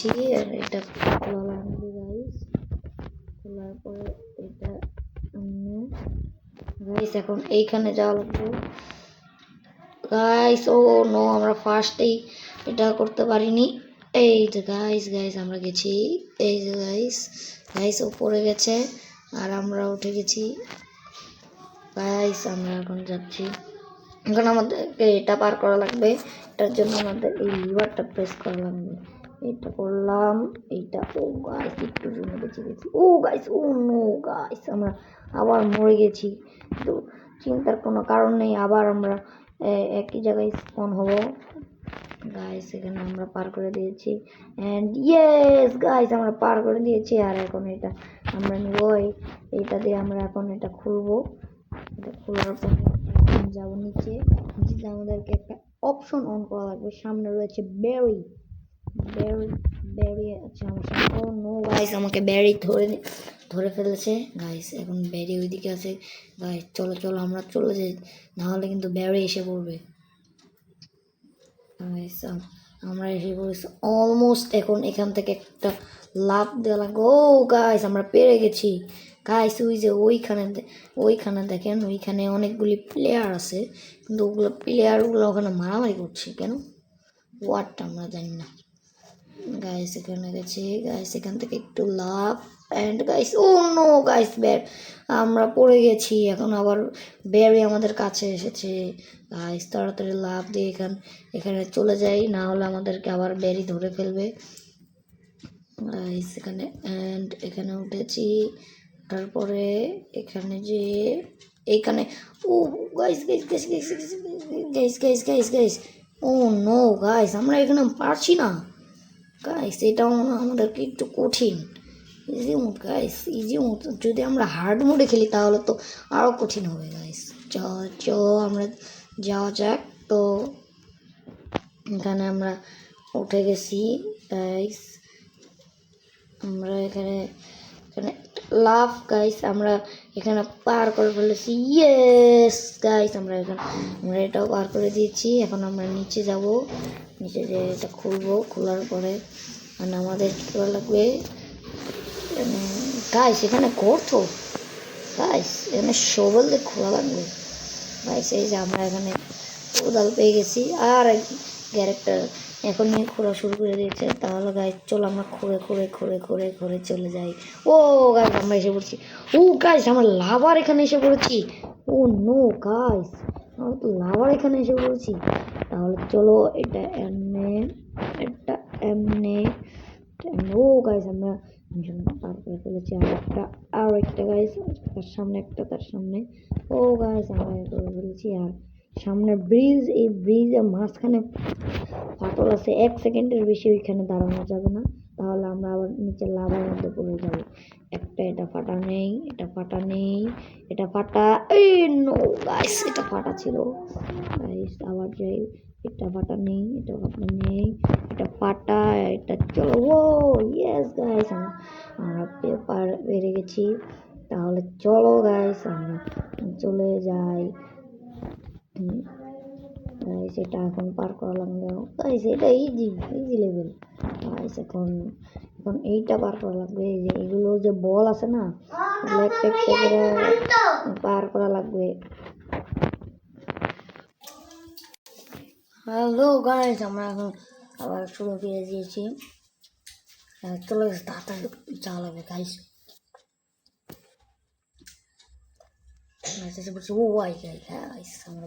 গেছি। আর এটা খোলা লাগবে গাইস, খোলার পরে এটা গাইস এখন এইখানে যাওয়া লাগবে গাইস। ও নো, আমরা ফার্স্টেই এটা করতে পারিনি। এই যে গাইস গাইস আমরা গেছি, এই যে গাইস গাইস ও পড়ে গেছে আর আমরা উঠে গেছি গাইস। আমরা এখন যাচ্ছি, এখন আমাদেরকে এটা পার করা লাগবে। এটার জন্য আমাদের এই লিভারটা প্রেস করা লাগবে। এটা করলাম, এইটা। ও গাইস একটু জন্য বেঁচে গেছি। ও গাইস, ও নো গাইস, আমরা আবার মরে গেছি। তো চিন্তার কোনো কারণ নেই, আবার আমরা একই জায়গায় স্পন হব গাইস। এখানে আমরা পার করে দিয়েছি অ্যান্ড ইয়েস গাইস আমরা পার করে দিয়েছি। আর এখন এটা আমরা নিব, এইটা দিয়ে আমরা এখন এটা খুলবো। এটা খোলার পরে যাবো নিচে। নিচে আমাদেরকে একটা অপশন অন করা লাগবে। সামনে রয়েছে বেরি, বেরি বেরি আছে আমার সামনে। ও নো গাইস, আমাকে বেরি ধরে ফেলেছে গাইস। এখন বেরি ওইদিকে আছে গাইস। চলো চলো আমরা চলে যাই, নাহলে কিন্তু বেরি এসে পড়বে গাইস। আমরা এসে পড়েছি অলমোস্ট। এখন এখান থেকে একটা লাফ দেওয়া লাগবে। ও গাইস আমরা পেরে গেছি গাইস। ওই যে ওইখানে দেখেন, ওইখানে অনেকগুলি প্লেয়ার আছে, কিন্তু ওগুলো প্লেয়ারগুলো ওখানে মারামারি করছে কেন, ওয়াটটা আমরা জানি না গাইস। এখানে গেছি গাইস, এখান থেকে একটু love and guys oh no guys আমরা পড়ে গেছি। এখন আবার বেরি আমাদের কাছে এসেছে গাইস। তাড়াতাড়ি লাভ দিয়ে এখানে চলে যাই, না হলে আমাদেরকে আবার বেরি ধরে ফেলবে গাইস। এখানে অ্যান্ড এখানে উঠেছি, তারপরে এখানে যে এইখানে ও guys guys guys guys guys guys guys guys oh no guys আমরা এখানে পারছি না গাইস। এটাও আমাদেরকে একটু কঠিন। Easy mode guys, easy mode. যদি আমরা হার্ড মোডে খেলি তাহলে তো আরও কঠিন হবে গাইস। চ আমরা যাওয়া যাক। তো এখানে আমরা উঠে গেছি গাইস। আমরা এখানে লাভ গাইস, আমরা এখানে পার করে ফেলেছি। ইয়েস গাইস আমরা এটাও পার করে দিয়েছি। এখন আমরা নিচে যাব, নিচে যে এটা খুলবো। খোলার পরে আমাদের কী করা লাগবে গাইস, এখানে গর্ত গাইস, এখানে শোভল দিয়ে খোলা লাগবে গাইস। এই যে আমরা এখানে কোদাল পেয়ে গেছি আর ক্যারেক্টার এখন নিয়ে খোঁড়া শুরু করে দিয়েছে। তাহলে গাইস চলো আমরা খুঁড়ে চলে যাই। ও গাইস আমরা এসে পড়ছি। ও গাইস আমরা লাভার এখানে এসে পড়েছি। ও নো গাইস, আমরা তো লাভার এখানে এসে পড়েছি। তাহলে চলো এটা এমনে ও গাইস আমরা পার করে ফেলেছি। আর একটা গাইস, তার সামনে একটা, তার সামনে। ও গাইস আমরা করে ফেলেছি। আর সামনে ব্রিজ, এই ব্রিজের মাঝখানে ফাটল আছে, 1 সেকেন্ডের বেশি ওইখানে দাঁড়ানো যাবে না, তাহলে আমরা আবার নিচে লাভার মধ্যে পড়ে যাবো। এটা ফাটা নেই, এটা ফাটা নেই, এটা ফাটা। এই নো গাইস এটা ফাটা ছিল গাইস। আবার যাই, এটা ফাটা নেই, এটা ফাটা নেই, এটা ফাটা, এটা চলো। ও ইয়েস গাইস আমরা পেপার বেড়ে গেছি। তাহলে চলো গাইস আমরা চলে যাই গাইস। এটা এখন পার করা লাগবে গাইস, এটা ইজি লেভেল গাইস। এখন এইটা পার করা লাগবে। এই যে এগুলো যে বল আছে না, একটা একটা করে পার করা লাগবে। হ্যালো গাইস আমরা এখন আবার শুরু করে দিয়েছি। চলে গেছে, তাড়াতাড়ি যাওয়া লাগবে গাইস। ও গাইস আমরা